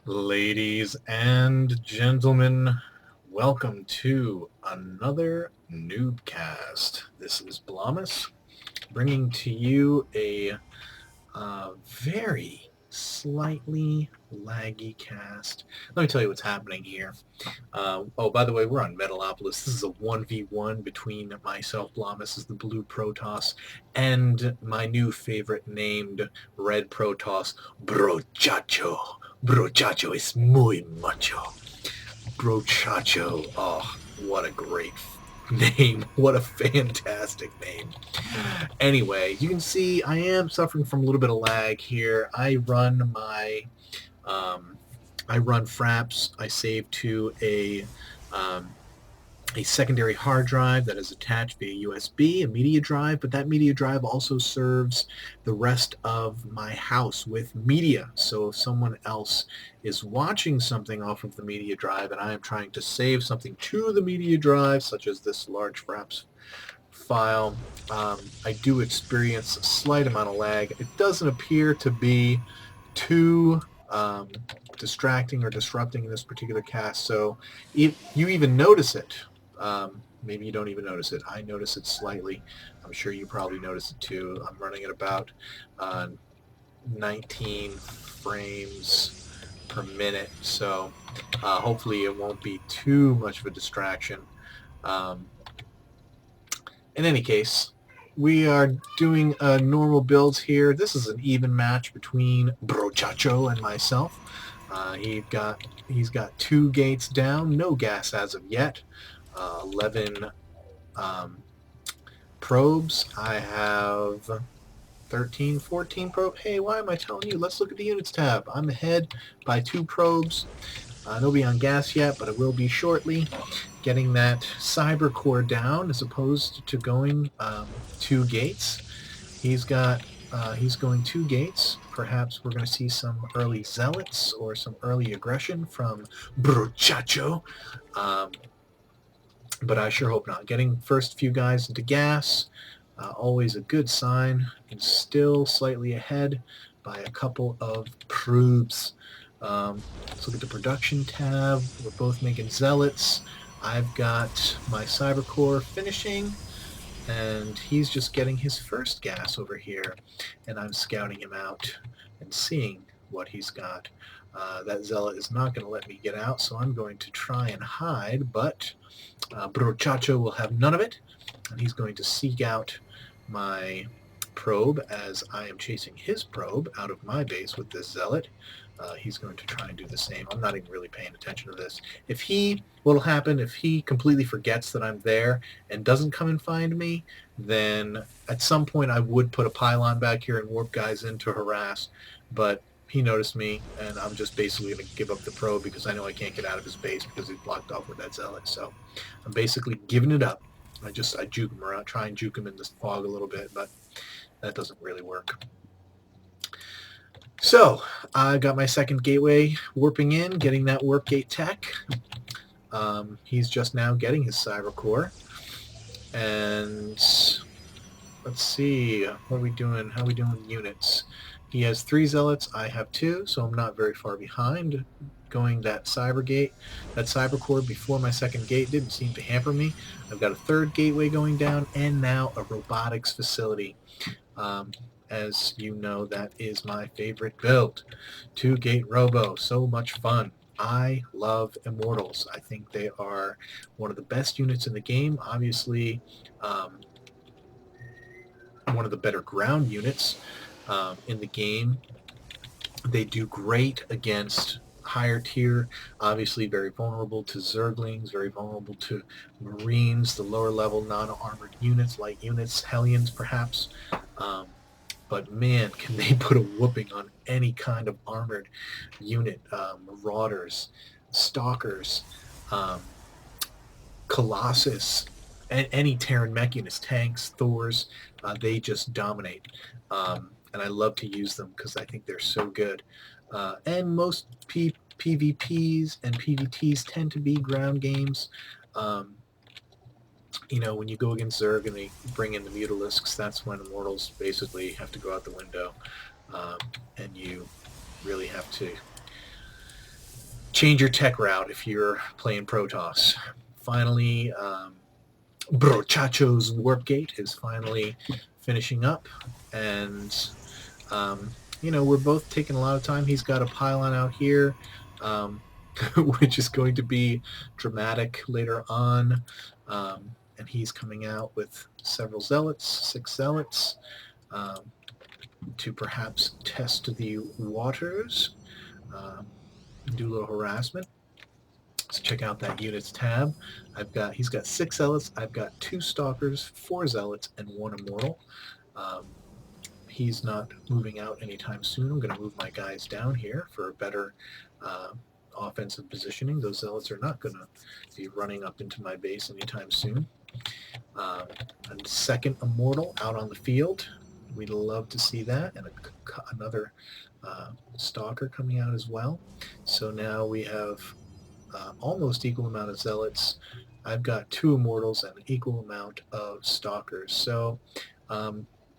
Ladies and gentlemen, welcome to another NuubCast. This is Blomus, bringing to you a very slightly laggy cast. Let me tell you what's happening here. By the way, we're on Metalopolis. This is a 1v1 between myself, Blomus, as the blue Protoss, and my new favorite named red Protoss, Brochacho. Brochacho es muy macho. Brochacho. Oh, what a great name. What a fantastic name. Anyway, you can see I am suffering from a little bit of lag here. I run fraps. I save to a secondary hard drive that is attached via USB, a media drive, but that media drive also serves the rest of my house with media. So if someone else is watching something off of the media drive and I am trying to save something to the media drive, such as this large fraps file, I do experience a slight amount of lag. It doesn't appear to be too distracting or disrupting in this particular cast, so if you even notice it, maybe you don't even notice it. I notice it slightly. I'm sure you probably notice it too. I'm running at about 19 frames per minute, so hopefully it won't be too much of a distraction. In any case, we are doing normal builds here. This is an even match between Brochacho and myself. He's got 2 gates down, no gas as of yet. 11 probes. I have 13, 14 probes. Hey, why am I telling you? Let's look at the units tab. I'm ahead by 2 probes. They'll be on gas yet, but it will be shortly. Getting that cyber core down as opposed to going 2 gates. He's going 2 gates. Perhaps we're going to see some early zealots or some early aggression from Brochacho. But I sure hope not. Getting first few guys into gas, always a good sign, and still slightly ahead by a couple of probes. Let's look at the production tab. We're both making zealots. I've got my cyber core finishing, and he's just getting his first gas over here, and I'm scouting him out and seeing what he's got. That zealot is not going to let me get out, so I'm going to try and hide, but Brochacho will have none of it, and he's going to seek out my probe as I am chasing his probe out of my base with this zealot. He's going to try and do the same. I'm not even really paying attention to this. What'll happen if he completely forgets that I'm there and doesn't come and find me, then at some point I would put a pylon back here and warp guys in to harass, but he noticed me, and I'm just basically going to give up the probe because I know I can't get out of his base because he's blocked off with that zealot. So I'm basically giving it up. I juke him around, try and juke him in this fog a little bit, but that doesn't really work. So I got my second gateway warping in, getting that warp gate tech. He's just now getting his cyber core. And let's see, what are we doing? How are we doing with units? He has 3 zealots, I have 2, so I'm not very far behind. Going that cyber gate, that cyber core before my second gate didn't seem to hamper me. I've got a 3rd gateway going down, and now a robotics facility. As you know, that is my favorite build. 2-gate robo, so much fun. I love Immortals. I think they are one of the best units in the game. Obviously, one of the better ground units in the game. They do great against higher tier, obviously very vulnerable to Zerglings, very vulnerable to Marines, the lower level non-armored units, light units, Hellions perhaps. But man, can they put a whooping on any kind of armored unit. Marauders, Stalkers, Colossus, any Terran mech units, tanks, Thors, they just dominate. And I love to use them because I think they're so good. And most PvPs and PvTs tend to be ground games. You know, when you go against Zerg and they bring in the Mutalisks, that's when Immortals basically have to go out the window. And you really have to change your tech route if you're playing Protoss. Finally, Brochacho's Warp Gate is finally finishing up, and you know, we're both taking a lot of time. He's got a pylon out here, which is going to be dramatic later on, and he's coming out with several zealots, 6 zealots, to perhaps test the waters, do a little harassment. Let's check out that units tab. He's got 6 zealots. I've got 2 stalkers, 4 zealots, and 1 immortal. He's not moving out anytime soon. I'm going to move my guys down here for a better offensive positioning. Those zealots are not going to be running up into my base anytime soon. A second immortal out on the field. We'd love to see that, and another stalker coming out as well. So now we have almost equal amount of zealots. I've got 2 immortals and an equal amount of stalkers. So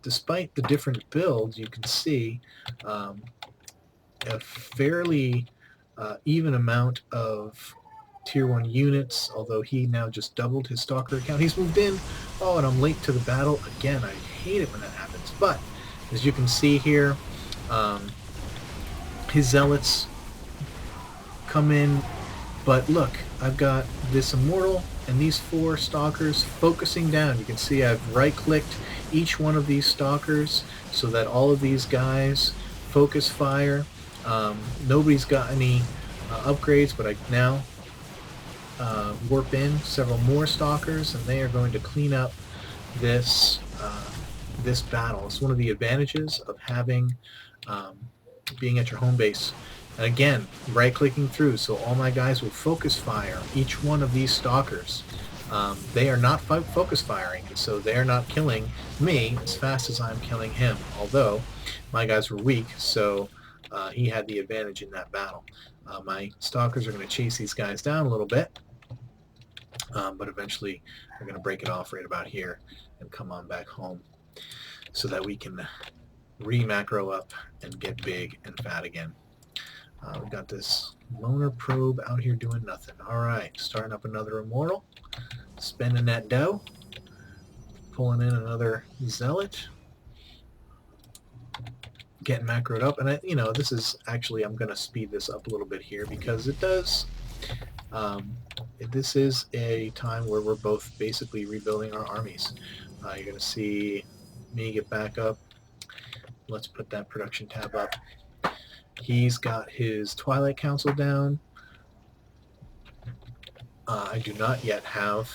despite the different builds, you can see a fairly even amount of tier 1 units, although he now just doubled his stalker account. He's moved in. Oh, and I'm late to the battle again. I hate it when that happens. But as you can see here, his zealots come in. But look, I've got this immortal and these 4 stalkers focusing down. You can see I've right-clicked each one of these stalkers so that all of these guys focus fire. Nobody's got any upgrades, but I now warp in several more stalkers, and they are going to clean up this this battle. It's one of the advantages of having being at your home base. And again, right-clicking through, so all my guys will focus fire each one of these stalkers. They are not focus firing, and so they're not killing me as fast as I'm killing him, although my guys were weak, so he had the advantage in that battle. My stalkers are going to chase these guys down a little bit, but eventually they're going to break it off right about here and come on back home so that we can re-macro up and get big and fat again. We've got this loner probe out here doing nothing. Alright, starting up another immortal, spending that dough, pulling in another zealot, getting macroed up, and you know, this is actually, I'm going to speed this up a little bit here because it does, this is a time where we're both basically rebuilding our armies. You're going to see me get back up. Let's put that production tab up. He's got his Twilight Council down. I do not yet have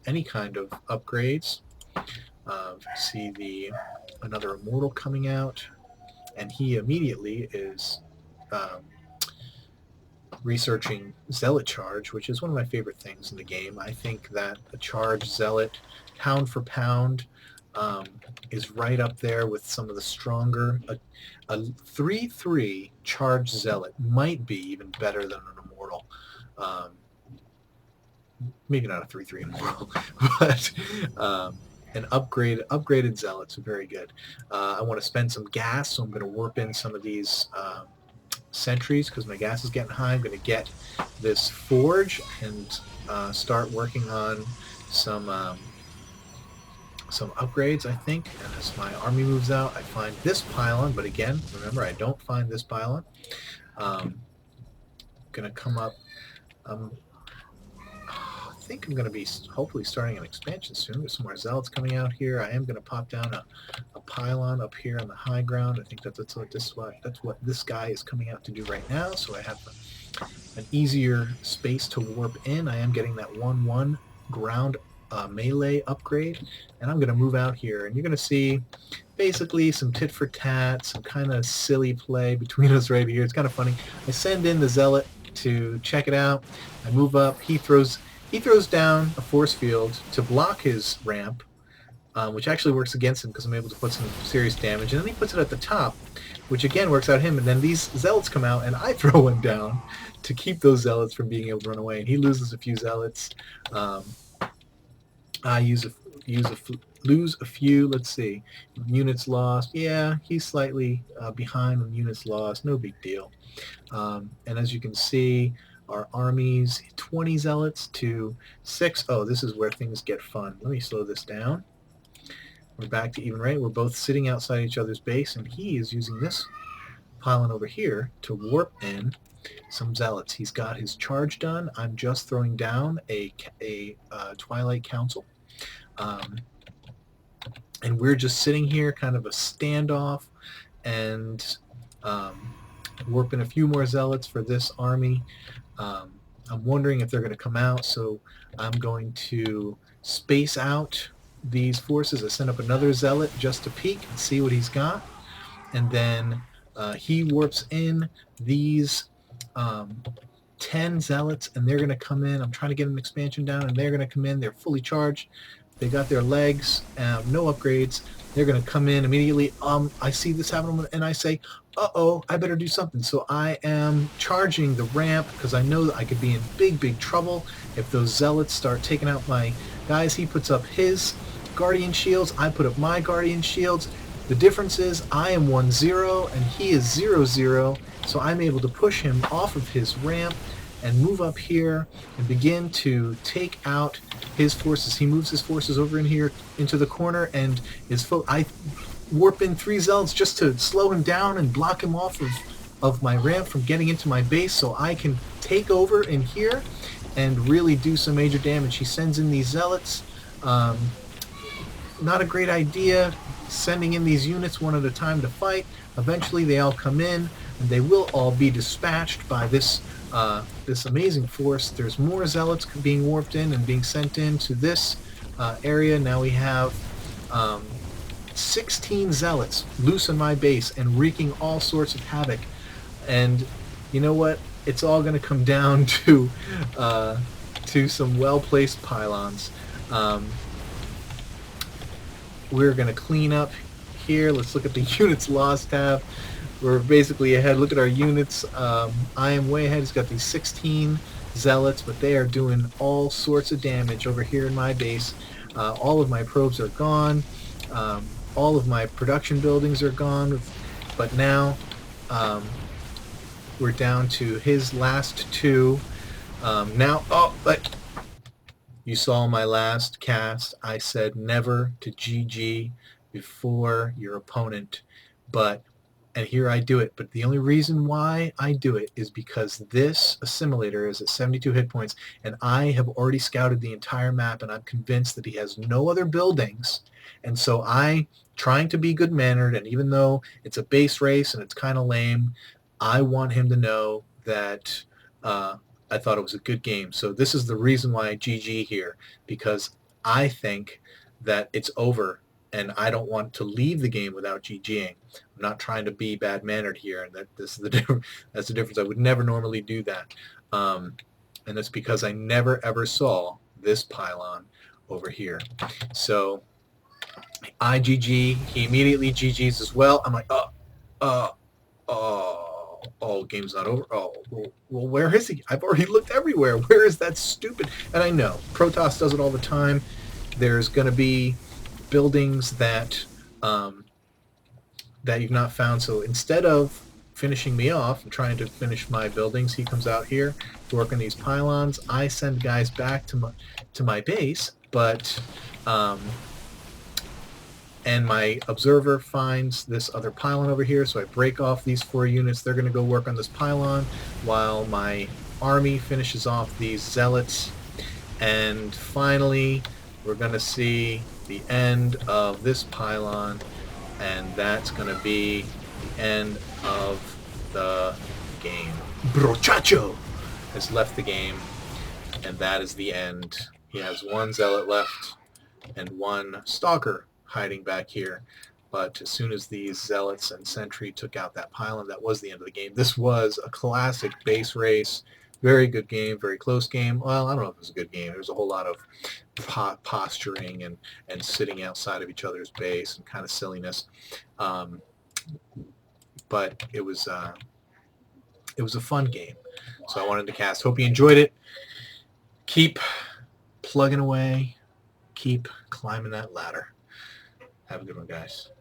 any kind of upgrades. See another immortal coming out, and he immediately is researching Zealot Charge, which is one of my favorite things in the game. I think that a Charge Zealot, pound for pound, is right up there with some of the stronger. A 3/3 Charge Zealot might be even better than an Immortal. Maybe not a 3/3 Immortal, but an upgraded Zealots are very good. I want to spend some gas, so I'm going to warp in some of these sentries because my gas is getting high. I'm going to get this forge and start working on some upgrades, I think. And as my army moves out, I find this pylon, but again, remember, I don't find this pylon. Gonna come up. I think I'm gonna be hopefully starting an expansion soon. There's some more zealots coming out here. I am gonna pop down a pylon up here on the high ground. I think that's what this guy is coming out to do right now. So I have an easier space to warp in. I am getting that 1/1 ground melee upgrade, and I'm going to move out here, and you're going to see basically some tit for tat, some kind of silly play between us right here. It's kind of funny. I send in the zealot to check it out. I move up. He throws down a force field to block his ramp, which actually works against him because I'm able to put some serious damage, and then he puts it at the top, which again works out him, and then these zealots come out, and I throw one down to keep those zealots from being able to run away, and he loses a few zealots. I use lose a few. Let's see. Units lost. Yeah, he's slightly behind on units lost. No big deal. And as you can see, our armies, 20 zealots to 6. Oh, this is where things get fun. Let me slow this down. We're back to even rate. We're both sitting outside each other's base, and he is using this pylon over here to warp in some zealots. He's got his charge done. I'm just throwing down a Twilight Council. And we're just sitting here, kind of a standoff, and warping a few more zealots for this army. I'm wondering if they're going to come out, so I'm going to space out these forces. I send up another zealot just to peek and see what he's got, and then he warps in these 10 zealots, and they're going to come in. I'm trying to get an expansion down, and they're going to come in. They're fully charged. They got their legs, no upgrades. They're going to come in immediately. I see this happen, and I say, uh-oh, I better do something. So I am charging the ramp because I know that I could be in big, big trouble if those zealots start taking out my guys. He puts up his guardian shields. I put up my guardian shields. The difference is I am 1-0 and he is 0-0. So I'm able to push him off of his ramp and move up here and begin to take out his forces. He moves his forces over in here into the corner and I warp in 3 zealots just to slow him down and block him off of my ramp from getting into my base so I can take over in here and really do some major damage. He sends in these zealots. Not a great idea sending in these units one at a time to fight. Eventually they all come in and they will all be dispatched by this amazing force. There's more zealots being warped in and being sent into this area. Now we have 16 zealots loose in my base and wreaking all sorts of havoc. And you know what? It's all going to come down to some well-placed pylons. We're going to clean up here. Let's look at the units lost tab. We're basically ahead. Look at our units. I am way ahead. He's got these 16 zealots, but they are doing all sorts of damage over here in my base. All of my probes are gone. All of my production buildings are gone. But now we're down to his last 2. But you saw my last cast. I said never to GG before your opponent, and here I do it. But the only reason why I do it is because this assimilator is at 72 hit points, and I have already scouted the entire map, and I'm convinced that he has no other buildings. And so trying to be good-mannered, and even though it's a base race and it's kind of lame, I want him to know that I thought it was a good game. So this is the reason why I GG here, because I think that it's over, and I don't want to leave the game without GGing. I'm not trying to be bad-mannered here, and that's the difference. I would never normally do that. And it's because I never, ever saw this pylon over here. So I GG. He immediately GGs as well. I'm like, game's not over. Well, where is he? I've already looked everywhere. Where is that stupid? And I know Protoss does it all the time. There's going to be buildings that you've not found. So instead of finishing me off and trying to finish my buildings, he comes out here to work on these pylons. I send guys back to my base, but and my observer finds this other pylon over here, so I break off these 4 units. They're going to go work on this pylon while my army finishes off these zealots. And finally, we're going to see the end of this pylon, and that's going to be the end of the game. Brochacho has left the game, and that is the end. He has 1 zealot left and 1 stalker hiding back here. But as soon as these zealots and sentry took out that pylon, that was the end of the game. This was a classic base race. Very good game, very close game. Well, I don't know if it was a good game. There was a whole lot of posturing and sitting outside of each other's base and kind of silliness. But it was a fun game. So I wanted to cast. Hope you enjoyed it. Keep plugging away. keep climbing that ladder. Have a good one, guys.